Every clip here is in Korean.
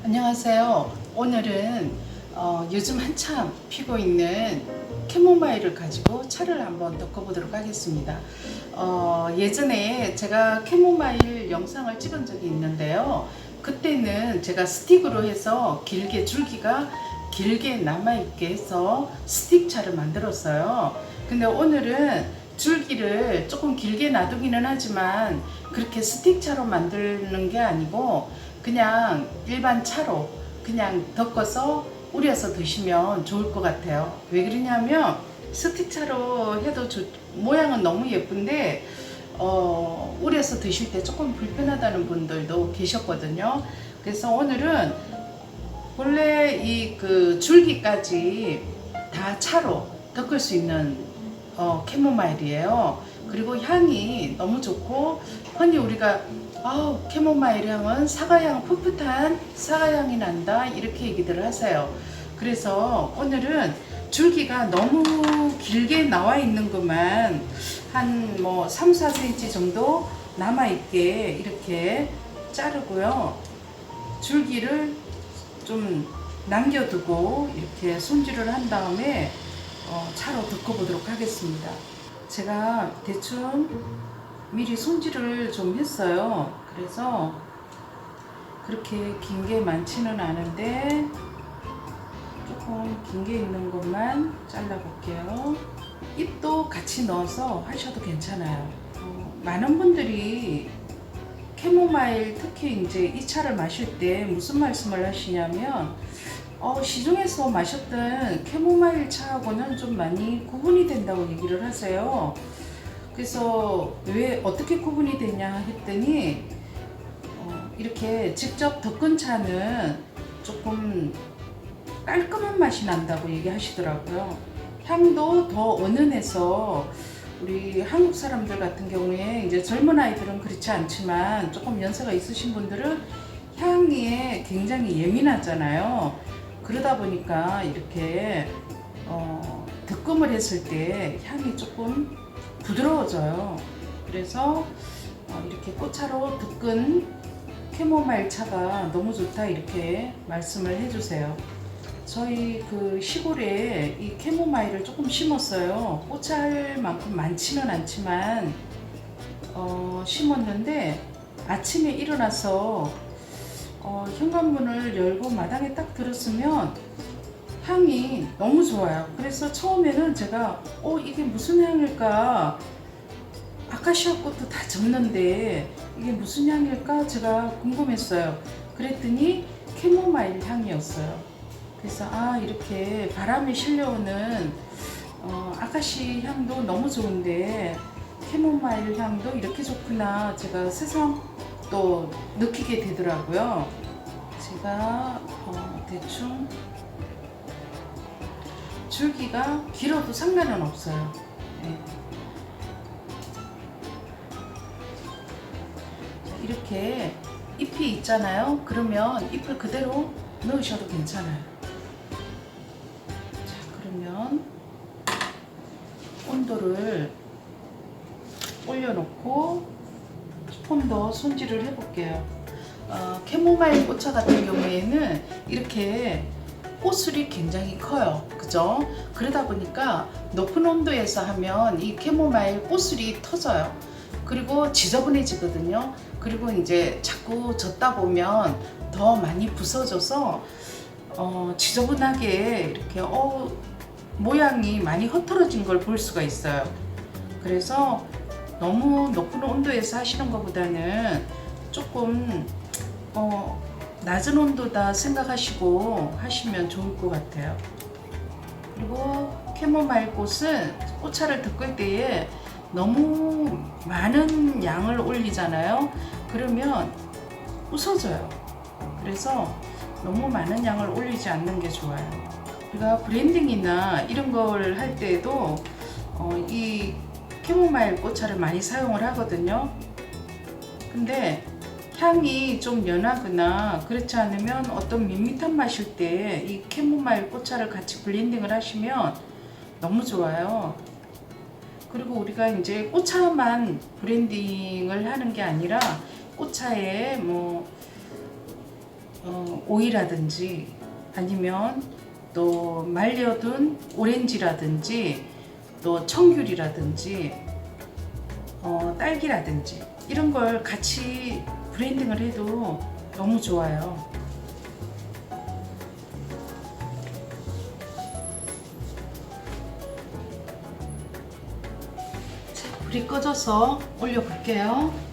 안녕하세요. 오늘은 요즘 한참 피고 있는 캐모마일을 가지고 차를 한번 덮어보도록 하겠습니다. 예전에 제가 캐모마일 영상을 찍은 적이 있는데요. 그때는 제가 스틱으로 해서 길게 줄기가 길게 남아있게 해서 스틱 차를 만들었어요. 근데 오늘은 줄기를 조금 길게 놔두기는 하지만 그렇게 스틱 차로 만드는 게 아니고 그냥 일반 차로 그냥 덮어서 우려서 드시면 좋을 것 같아요. 왜 그러냐면 스틱차로 해도 모양은 너무 예쁜데 우려서 드실 때 조금 불편하다는 분들도 계셨거든요. 그래서 오늘은 원래 이 그 줄기까지 다 차로 덮을 수 있는 캐모마일이에요. 그리고 향이 너무 좋고 흔히 우리가 캐모마일 향은 사과향, 풋풋한 사과향이 난다 이렇게 얘기들 하세요. 그래서 오늘은 줄기가 너무 길게 나와 있는 것만 한 뭐 3, 4cm 정도 남아 있게 이렇게 자르고요. 줄기를 좀 남겨두고 이렇게 손질을 한 다음에 차로 덮어 보도록 하겠습니다. 제가 대충 미리 손질을 좀 했어요. 그래서 그렇게 긴 게 많지는 않은데 조금 긴 게 있는 것만 잘라 볼게요. 잎도 같이 넣어서 하셔도 괜찮아요. 많은 분들이 캐모마일 특히 이제 이 차를 마실 때 무슨 말씀을 하시냐면 시중에서 마셨던 캐모마일 차하고는 좀 많이 구분이 된다고 얘기를 하세요. 그래서 왜 어떻게 구분이 되냐 했더니 이렇게 직접 덮은 차는 조금 깔끔한 맛이 난다고 얘기하시더라고요. 향도 더 은은해서 우리 한국 사람들 같은 경우에 이제 젊은 아이들은 그렇지 않지만 조금 연세가 있으신 분들은 향에 굉장히 예민하잖아요. 그러다 보니까 이렇게 득금을 했을 때 향이 조금 부드러워져요. 그래서 이렇게 꽃차로 득근 캐모마일 차가 너무 좋다 이렇게 말씀을 해주세요. 저희 그 시골에 이 캐모마일을 조금 심었어요. 꽃할 만큼 많지는 않지만 심었는데 아침에 일어나서 현관문을 열고 마당에 딱 들었으면 향이 너무 좋아요. 그래서 처음에는 제가 이게 무슨 향일까? 아카시아 꽃도 다 졌는데 이게 무슨 향일까? 제가 궁금했어요. 그랬더니 캐모마일 향이었어요. 그래서 이렇게 바람에 실려오는 아카시 향도 너무 좋은데 캐모마일 향도 이렇게 좋구나 제가 새삼 또 느끼게 되더라고요. 제가 대충 줄기가 길어도 상관은 없어요. 네. 이렇게 잎이 있잖아요. 그러면 잎을 그대로 넣으셔도 괜찮아요. 자, 그러면 온도를 올려놓고 좀 더 손질을 해볼게요. 캐모마일 꽃차 같은 경우에는 이렇게 꽃술이 굉장히 커요. 그죠? 그러다 보니까 높은 온도에서 하면 이 캐모마일 꽃술이 터져요. 그리고 지저분해지거든요. 그리고 이제 자꾸 젓다 보면 더 많이 부서져서 지저분하게 이렇게 모양이 많이 흐트러진 걸 볼 수가 있어요. 그래서 너무 높은 온도에서 하시는 것보다는 조금 낮은 온도다 생각하시고 하시면 좋을 것 같아요. 그리고 캐모마일 꽃은 꽃차를 덮을 때에 너무 많은 양을 올리잖아요. 그러면 부서져요. 그래서 너무 많은 양을 올리지 않는 게 좋아요. 우리가 브랜딩이나 이런 걸 할 때에도 이 캐모마일 꽃차를 많이 사용을 하거든요. 근데 향이 좀 연하거나 그렇지 않으면 어떤 밋밋한 맛일 때 이 캐모마일 꽃차를 같이 블렌딩을 하시면 너무 좋아요. 그리고 우리가 이제 꽃차만 브랜딩을 하는 게 아니라 꽃차에 뭐 오이라든지 아니면 또 말려둔 오렌지라든지 또 청귤이라든지 딸기라든지 이런 걸 같이 브랜딩을 해도 너무 좋아요. 자, 불이 꺼져서 올려볼게요.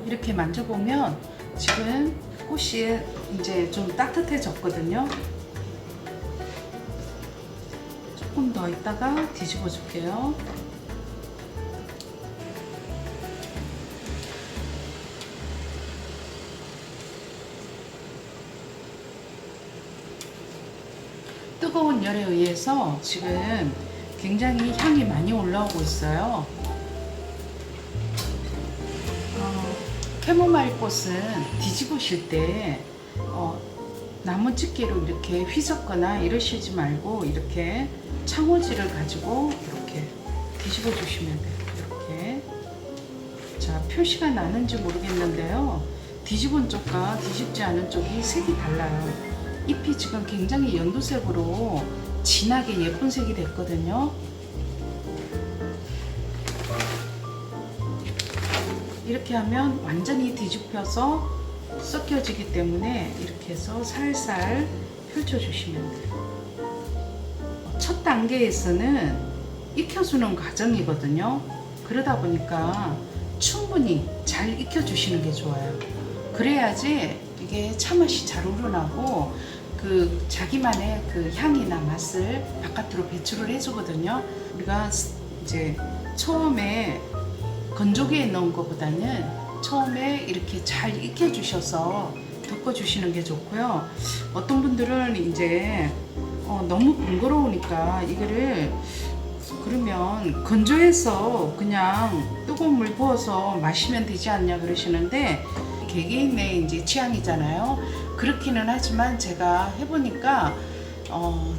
이렇게 만져보면 지금 꽃이 이제 좀 따뜻해졌거든요. 조금 더 있다가 뒤집어 줄게요. 뜨거운 열에 의해서 지금 굉장히 향이 많이 올라오고 있어요. 캐모마일 꽃은 뒤집으실 때 나무집게로 이렇게 휘젓거나 이러시지 말고 이렇게 창호지를 가지고 이렇게 뒤집어 주시면 돼요. 이렇게. 자, 표시가 나는지 모르겠는데요. 뒤집은 쪽과 뒤집지 않은 쪽이 색이 달라요. 잎이 지금 굉장히 연두색으로 진하게 예쁜 색이 됐거든요. 이렇게 하면 완전히 뒤집혀서 섞여지기 때문에 이렇게 해서 살살 펼쳐주시면 돼요. 첫 단계에서는 익혀주는 과정이거든요. 그러다 보니까 충분히 잘 익혀주시는 게 좋아요. 그래야지 이게 차맛이 잘 우러나고 그 자기만의 그 향이나 맛을 바깥으로 배출을 해주거든요. 우리가 이제 처음에 건조기에 넣은 것보다는 처음에 이렇게 잘 익혀주셔서 덮어주시는 게 좋고요. 어떤 분들은 이제 너무 번거로우니까 이거를 그러면 건조해서 그냥 뜨거운 물 부어서 마시면 되지 않냐 그러시는데 개개인의 이제 취향이잖아요. 그렇기는 하지만 제가 해보니까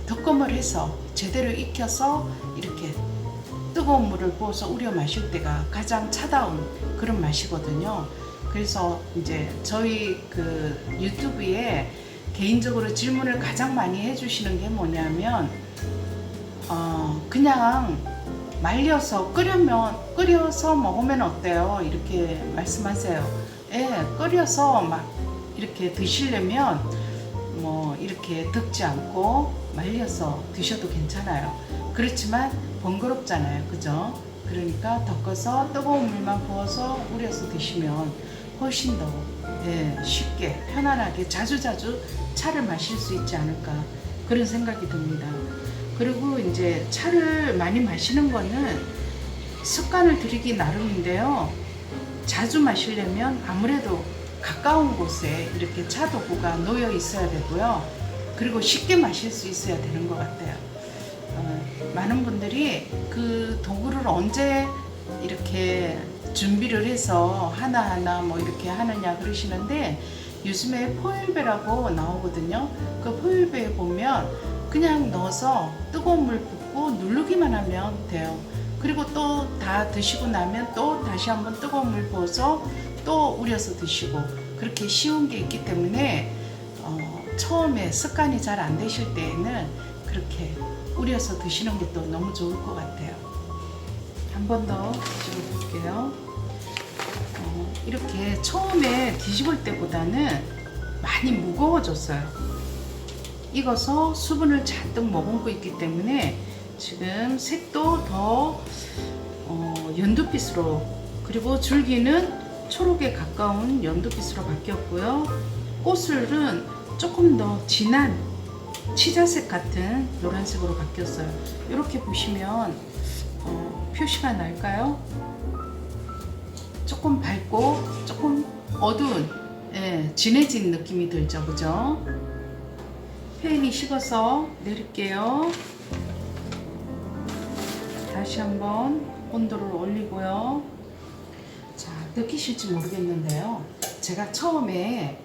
덕검을 해서 제대로 익혀서 이렇게 뜨거운 물을 부어서 우려 마실 때가 가장 차다운 그런 맛이거든요. 그래서 이제 저희 그 유튜브에 개인적으로 질문을 가장 많이 해주시는 게 뭐냐면 그냥 말려서 끓여서 먹으면 어때요? 이렇게 말씀하세요. 예, 끓여서 막 이렇게 드시려면 뭐 이렇게 덮지 않고 말려서 드셔도 괜찮아요. 그렇지만 번거롭잖아요, 그죠? 그러니까 덮어서 뜨거운 물만 부어서 우려서 드시면 훨씬 더 쉽게 편안하게 자주자주 차를 마실 수 있지 않을까 그런 생각이 듭니다. 그리고 이제 차를 많이 마시는 거는 습관을 들이기 나름인데요. 자주 마시려면 아무래도 가까운 곳에 이렇게 차 도구가 놓여 있어야 되고요. 그리고 쉽게 마실 수 있어야 되는 것 같아요. 많은 분들이 그 도구를 언제 이렇게 준비를 해서 하나하나 뭐 이렇게 하느냐 그러시는데 요즘에 포일배라고 나오거든요. 그 포일배에 보면 그냥 넣어서 뜨거운 물 붓고 누르기만 하면 돼요. 그리고 또 다 드시고 나면 또 다시 한번 뜨거운 물 부어서 또 우려서 드시고 그렇게 쉬운 게 있기 때문에 처음에 습관이 잘 안 되실 때에는 그렇게 우려서 드시는 게 또 너무 좋을 것 같아요. 한 번 더 뒤집어 볼게요. 이렇게 처음에 뒤집을 때보다는 많이 무거워졌어요. 익어서 수분을 잔뜩 머금고 있기 때문에 지금 색도 더 연두빛으로 그리고 줄기는 초록에 가까운 연두빛으로 바뀌었고요. 꽃술은 조금 더 진한 치자색 같은 노란색으로 바뀌었어요. 이렇게 보시면 표시가 날까요? 조금 밝고 조금 어두운 진해진 느낌이 들죠, 그죠? 팬이 식어서 내릴게요. 다시 한번 온도를 올리고요. 자, 느끼실지 모르겠는데요. 제가 처음에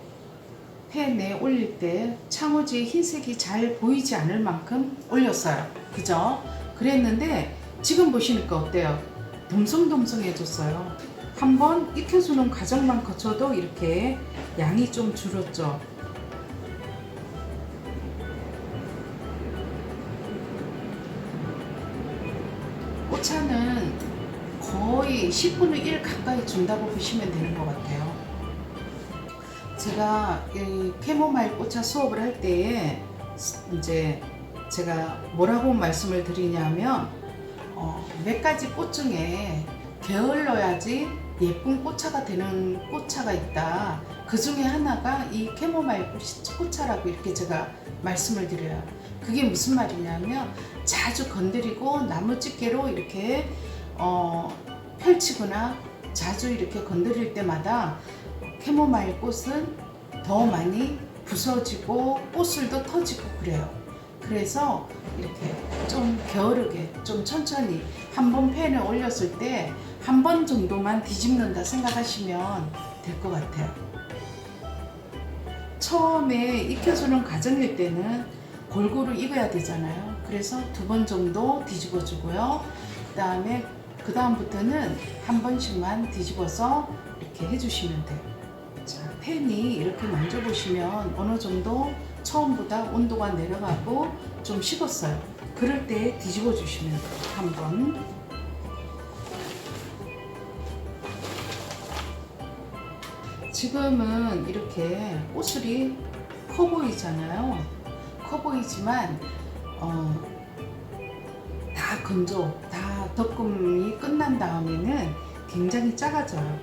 팬에 올릴 때 창호지 흰색이 잘 보이지 않을 만큼 올렸어요. 그죠? 그랬는데 지금 보시니까 어때요? 듬성듬성해졌어요. 한번 익혀주는 과정만 거쳐도 이렇게 양이 좀 줄었죠. 꽃차는 거의 10분의 1 가까이 준다고 보시면 되는 것 같아요. 제가 이 캐모마일 꽃차 수업을 할 때에 이제 제가 뭐라고 말씀을 드리냐면 몇 가지 꽃 중에 게을러야지 예쁜 꽃차가 되는 꽃차가 있다. 그 중에 하나가 이 캐모마일 꽃차라고 이렇게 제가 말씀을 드려요. 그게 무슨 말이냐면 자주 건드리고 나무집게로 이렇게 펼치거나 자주 이렇게 건드릴 때마다 캐모마일 꽃은 더 많이 부서지고 꽃술도 터지고 그래요. 그래서 이렇게 좀 게으르게 좀 천천히 한 번 팬에 올렸을 때 한 번 정도만 뒤집는다 생각하시면 될 것 같아요. 처음에 익혀주는 과정일 때는 골고루 익어야 되잖아요. 그래서 2번 정도 뒤집어 주고요. 그 다음부터는 한 번씩만 뒤집어서 이렇게 해주시면 돼요. 자, 팬이 이렇게 만져보시면 어느 정도 처음보다 온도가 내려가고 좀 식었어요. 그럴 때 뒤집어 주시면 돼요. 한번. 지금은 이렇게 꽃술이 커 보이잖아요. 커 보이지만 다 건조, 다 덕금이 끝난 다음에는 굉장히 작아져요.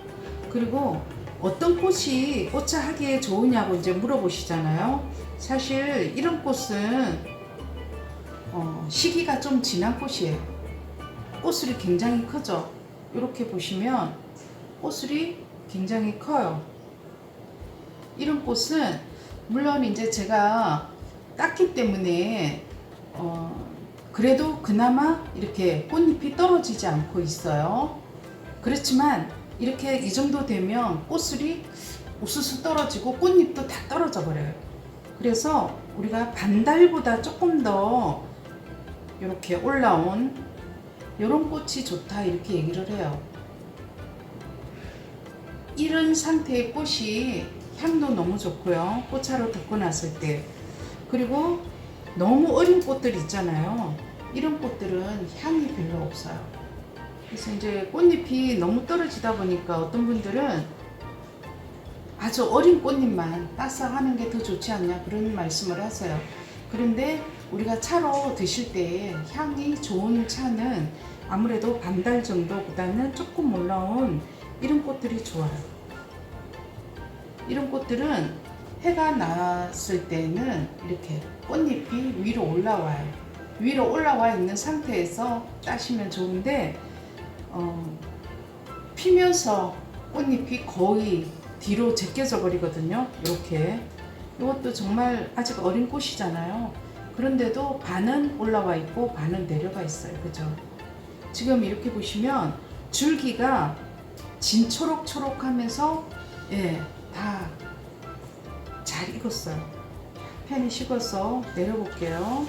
그리고 어떤 꽃이 꽃차 하기에 좋으냐고 이제 물어보시잖아요. 사실 이런 꽃은 시기가 좀 지난 꽃이에요. 꽃술이 굉장히 크죠. 이렇게 보시면 꽃술이 굉장히 커요. 이런 꽃은 물론 이제 제가 땄기 때문에 그래도 그나마 이렇게 꽃잎이 떨어지지 않고 있어요. 그렇지만 이렇게 이 정도 되면 꽃술이 우수수 떨어지고 꽃잎도 다 떨어져 버려요. 그래서 우리가 반달보다 조금 더 이렇게 올라온 이런 꽃이 좋다 이렇게 얘기를 해요. 이런 상태의 꽃이 향도 너무 좋고요. 꽃차로 덮고 났을 때. 그리고 너무 어린 꽃들 있잖아요. 이런 꽃들은 향이 별로 없어요. 그래서 이제 꽃잎이 너무 떨어지다 보니까 어떤 분들은 아주 어린 꽃잎만 따서 하는 게 더 좋지 않냐 그런 말씀을 하세요. 그런데 우리가 차로 드실 때 향이 좋은 차는 아무래도 반달 정도보다는 조금 올라온 이런 꽃들이 좋아요. 이런 꽃들은 해가 났을 때는 이렇게 꽃잎이 위로 올라와요. 위로 올라와 있는 상태에서 따시면 좋은데 피면서 꽃잎이 거의 뒤로 제껴져 버리거든요. 이렇게. 이것도 정말 아직 어린 꽃이잖아요. 그런데도 반은 올라와 있고 반은 내려가 있어요. 그죠? 지금 이렇게 보시면 줄기가 진초록초록 하면서 다 잘 익었어요. 팬이 식어서 내려볼게요.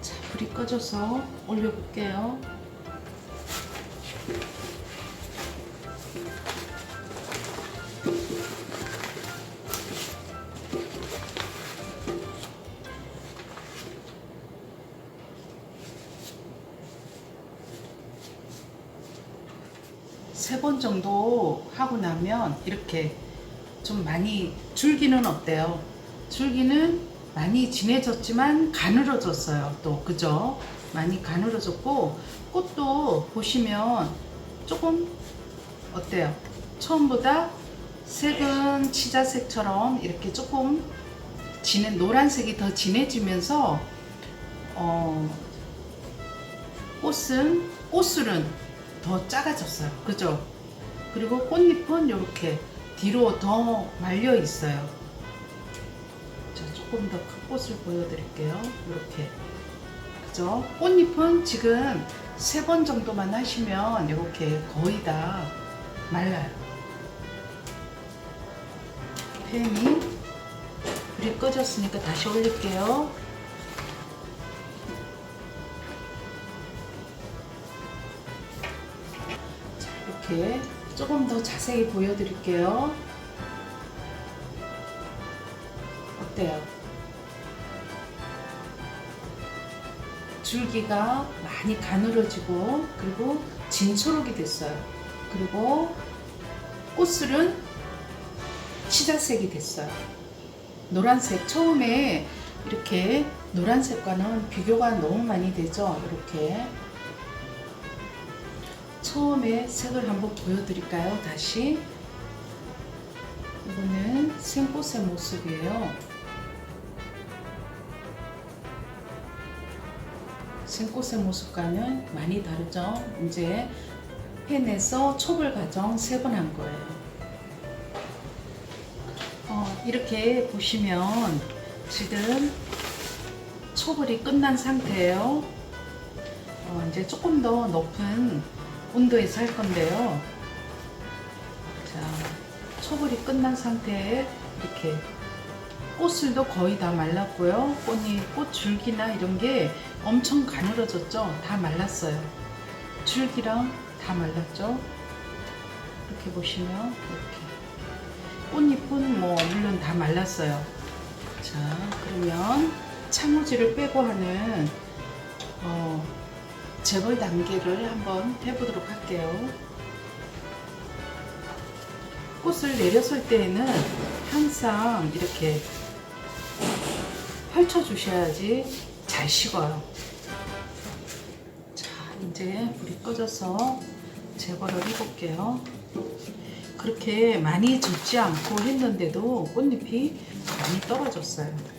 자, 불이 꺼져서 올려볼게요. 세 번 정도 하고 나면 이렇게 좀 많이 줄기는 어때요? 줄기는 많이 진해졌지만 가늘어졌어요. 또 그죠? 많이 가늘어졌고 꽃도 보시면 조금 어때요? 처음보다 색은 치자색처럼 이렇게 조금 진해 노란색이 더 진해지면서 꽃술은 더 작아졌어요. 그죠? 그리고 꽃잎은 이렇게 뒤로 더 말려 있어요. 자, 조금 더 큰 꽃을 보여드릴게요. 이렇게. 그죠? 꽃잎은 지금 3번 정도만 하시면 이렇게 거의 다 말라요. 팬이 불이 꺼졌으니까 다시 올릴게요. 이렇게 조금 더 자세히 보여드릴게요. 어때요? 줄기가 많이 가늘어지고 그리고 진초록이 됐어요. 그리고 꽃술은 시자색이 됐어요. 노란색, 처음에 이렇게 노란색과는 비교가 너무 많이 되죠. 이렇게 처음에 색을 한번 보여드릴까요? 다시. 이거는 생꽃의 모습이에요. 생꽃의 모습과는 많이 다르죠. 이제 펜에서 촉을 과정 3번 한 거예요. 이렇게 보시면 지금 초벌이 끝난 상태예요. 이제 조금 더 높은 온도에서 할 건데요. 자, 초벌이 끝난 상태에 이렇게 꽃술도 거의 다 말랐고요. 꽃 줄기나 이런 게 엄청 가늘어졌죠. 다 말랐어요. 줄기랑 다 말랐죠. 이렇게 보시면 이렇게 꽃잎은 뭐 물론 다 말랐어요. 자, 그러면 창호지를 빼고 하는 재벌 단계를 한번 해보도록 할게요. 꽃을 내렸을 때에는 항상 이렇게 펼쳐 주셔야지 잘 식어요. 자, 이제 불이 꺼져서 제거를 해볼게요. 그렇게 많이 젖지 않고 했는데도 꽃잎이 많이 떨어졌어요.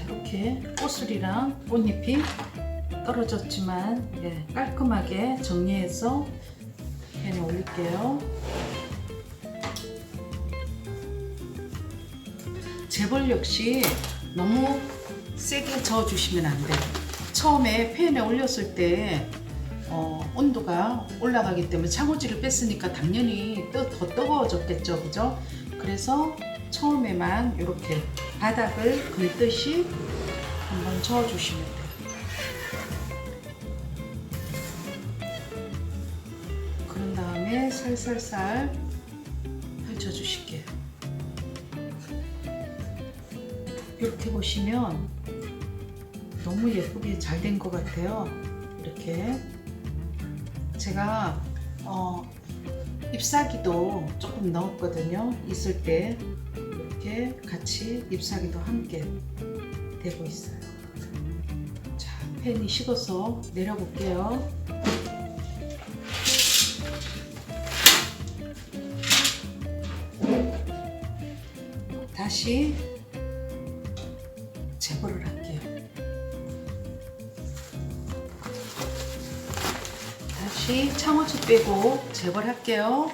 이렇게 꽃술이랑 꽃잎이 떨어졌지만 깔끔하게 정리해서 펜에 올릴게요. 재벌 역시 너무 세게 저어주시면 안 돼요. 처음에 펜에 올렸을 때 온도가 올라가기 때문에 창호지를 뺐으니까 당연히 더 뜨거워졌겠죠, 그죠? 그래서 처음에만 이렇게 바닥을 긁듯이 한번 저어주시면 돼요. 그런 다음에 살살살 펼쳐주실게요. 이렇게 보시면 너무 예쁘게 잘 된 것 같아요. 이렇게 제가 잎사귀도 조금 넣었거든요. 있을 때 이렇게 같이 잎사귀도 함께 되고 있어요. 자, 펜이 식어서 내려볼게요. 다시 제거를 할게요. 다시 창호지 빼고 제거를 할게요.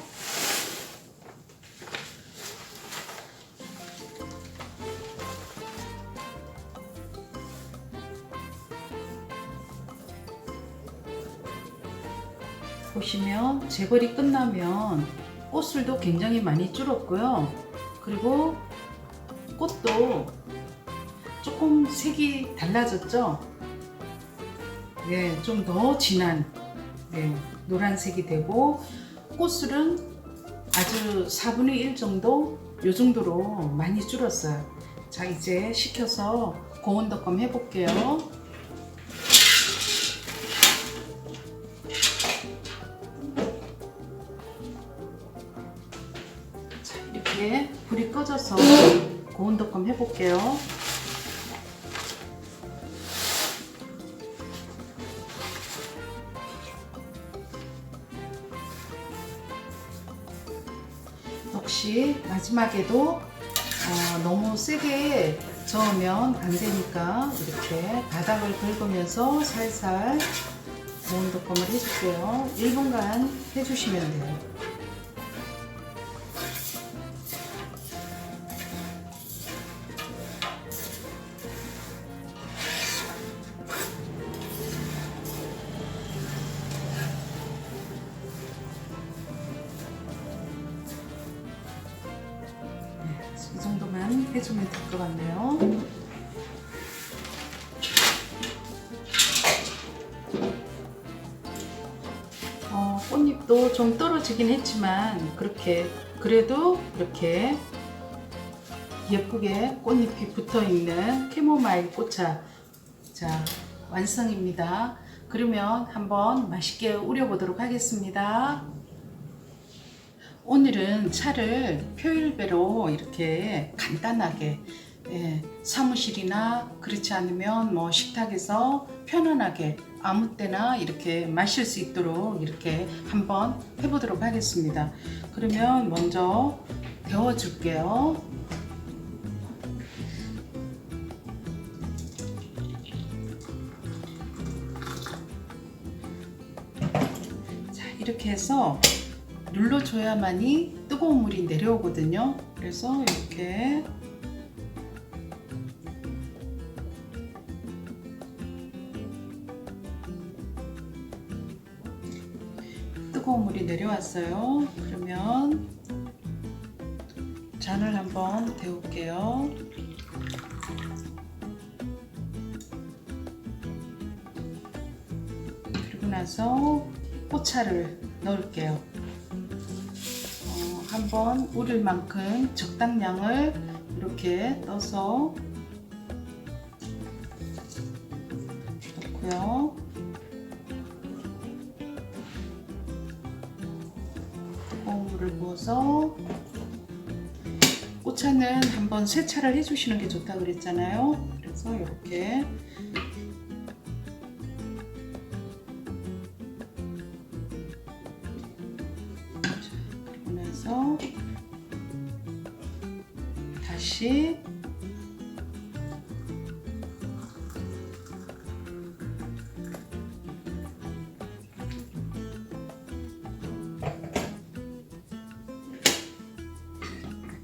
보시면 재벌이 끝나면 꽃술도 굉장히 많이 줄었고요. 그리고 꽃도 조금 색이 달라졌죠. 네, 좀 더 진한 노란색이 되고 꽃술은 아주 4분의 1 정도 이 정도로 많이 줄었어요. 자, 이제 식혀서 고온덕검 해볼게요. 이렇게 불이 꺼져서 고온덕검 해볼게요. 역시 마지막에도 너무 세게 저으면 안 되니까 이렇게 바닥을 긁으면서 살살 고온덕검을 해줄게요. 1분간 해주시면 돼요. 해주면 될 것 같네요. 꽃잎도 좀 떨어지긴 했지만 그래도 이렇게 예쁘게 꽃잎이 붙어있는 캐모마일 꽃차 자 완성입니다. 그러면 한번 맛있게 우려보도록 하겠습니다. 오늘은 차를 표일배로 이렇게 간단하게 사무실이나 그렇지 않으면 뭐 식탁에서 편안하게 아무 때나 이렇게 마실 수 있도록 이렇게 한번 해보도록 하겠습니다. 그러면 먼저 데워 줄게요. 자, 이렇게 해서 눌러줘야만이 뜨거운 물이 내려오거든요. 그래서 이렇게 뜨거운 물이 내려왔어요. 그러면 잔을 한번 데울게요. 그리고 나서 꽃차를 넣을게요. 한번 우릴 만큼 적당량을 이렇게 떠서 넣고요. 뜨거운 물을 부어서 꽃차는 한번 세차를 해주시는 게 좋다고 그랬잖아요. 그래서 이렇게 다시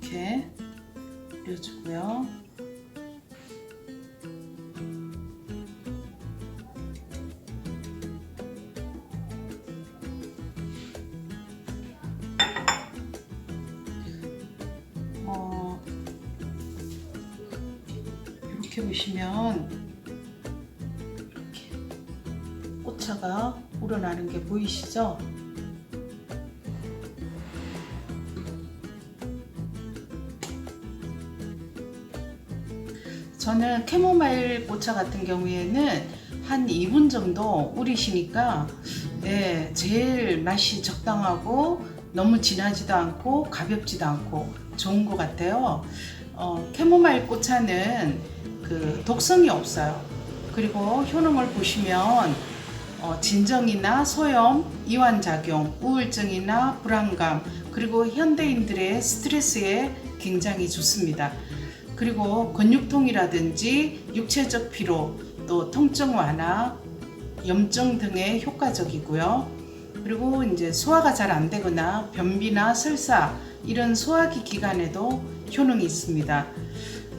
이렇게 올려주고요. 이렇게 보시면 이렇게 꽃차가 우러나는 게 보이시죠? 저는 캐모마일 꽃차 같은 경우에는 한 2분 정도 우리시니까 제일 맛이 적당하고 너무 진하지도 않고 가볍지도 않고 좋은 것 같아요. 캐모마일 꽃차는 그 독성이 없어요. 그리고 효능을 보시면 진정이나 소염, 이완작용, 우울증이나 불안감, 그리고 현대인들의 스트레스에 굉장히 좋습니다. 그리고 근육통이라든지 육체적 피로, 또 통증 완화, 염증 등에 효과적이고요. 그리고 이제 소화가 잘 안 되거나 변비나 설사 이런 소화기 기관에도 효능이 있습니다.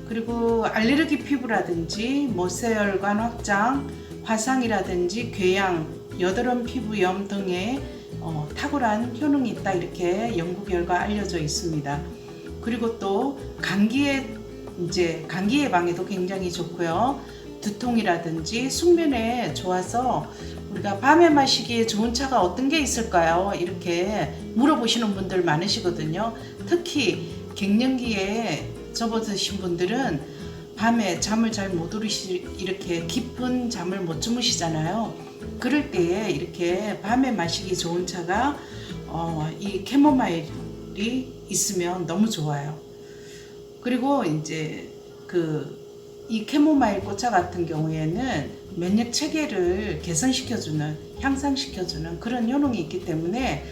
그리고 알레르기 피부라든지 모세혈관 확장, 화상이라든지 궤양, 여드름 피부염 등에 탁월한 효능이 있다 이렇게 연구 결과 알려져 있습니다. 그리고 또 감기 예방에도 굉장히 좋고요. 두통이라든지 숙면에 좋아서 우리가 밤에 마시기에 좋은 차가 어떤 게 있을까요? 이렇게 물어보시는 분들 많으시거든요. 특히 갱년기에 접어드신 분들은 밤에 잠을 잘 못 이렇게 깊은 잠을 못 주무시잖아요. 그럴 때에 이렇게 밤에 마시기 좋은 차가 이 캐모마일이 있으면 너무 좋아요. 그리고 이제 이 캐모마일 꽃차 같은 경우에는 면역 체계를 개선시켜주는, 향상시켜주는 그런 효능이 있기 때문에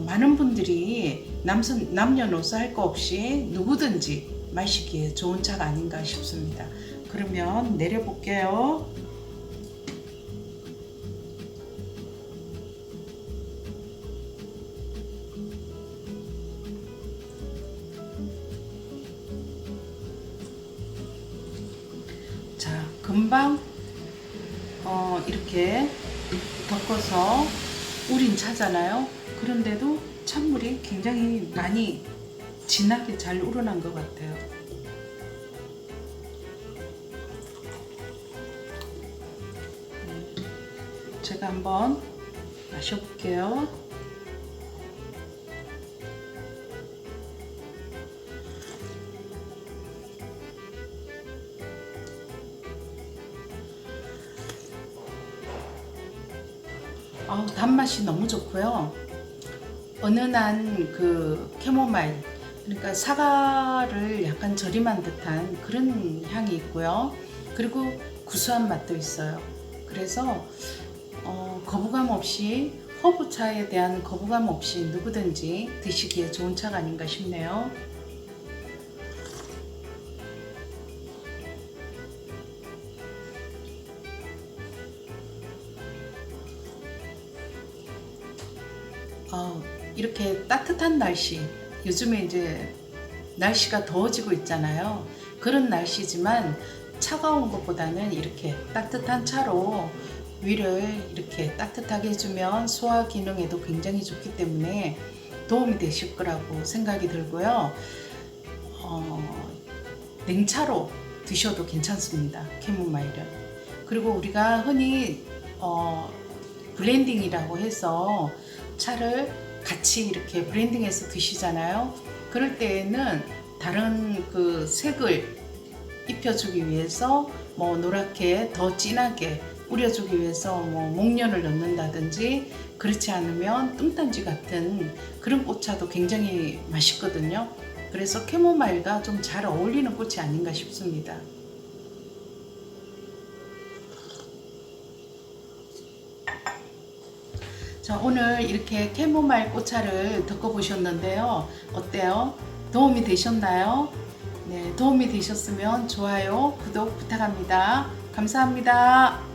많은 분들이 남녀노소 할 거 없이 누구든지 마시기에 좋은 차가 아닌가 싶습니다. 그러면 내려볼게요. 자, 금방 이렇게 덮어서 우린 차잖아요. 그런데도 찬물이 굉장히 많이 진하게 잘 우러난 것 같아요. 제가 한번 마셔볼게요. 단맛이 너무 좋고요. 은은한 그 캐모마일, 그러니까 사과를 약간 절임한 듯한 그런 향이 있고요. 그리고 구수한 맛도 있어요. 그래서 거부감 없이, 허브차에 대한 거부감 없이 누구든지 드시기에 좋은 차가 아닌가 싶네요. 이렇게 따뜻한 날씨, 요즘에 이제 날씨가 더워지고 있잖아요. 그런 날씨지만 차가운 것보다는 이렇게 따뜻한 차로 위를 이렇게 따뜻하게 해주면 소화 기능에도 굉장히 좋기 때문에 도움이 되실 거라고 생각이 들고요. 냉차로 드셔도 괜찮습니다. 캐모마일은. 그리고 우리가 흔히 블렌딩이라고 해서 차를 같이 이렇게 블렌딩해서 드시잖아요. 그럴 때에는 다른 그 색을 입혀주기 위해서 뭐 노랗게 더 진하게 우려주기 위해서 뭐 목련을 넣는다든지, 그렇지 않으면 뚱딴지 같은 그런 꽃차도 굉장히 맛있거든요. 그래서 캐모마일과 좀 잘 어울리는 꽃이 아닌가 싶습니다. 자, 오늘 이렇게 캐모마일 꽃차를 덮어보셨는데요. 어때요? 도움이 되셨나요? 네, 도움이 되셨으면 좋아요, 구독 부탁합니다. 감사합니다.